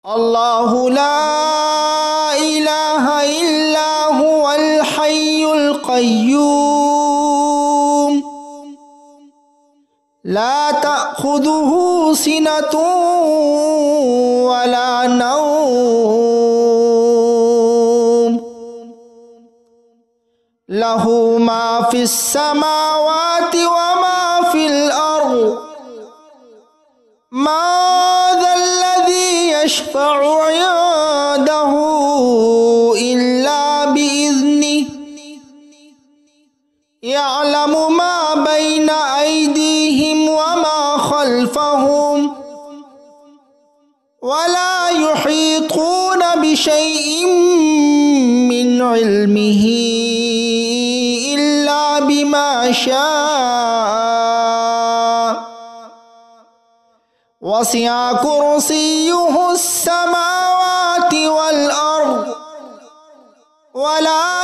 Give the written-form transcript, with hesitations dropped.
الله لا إله إلا هو الحي القيوم لا تأخذه سنة ولا نوم له ما في السماوات وما في الأرض ما ذا الذي يشفع عنده إلا بإذنه يعلم ما بين أيديهم وما خلفهم ولا يحيطون بشيء من علمه إلا بما شاء وسع كرسيه السماوات والأرض ولا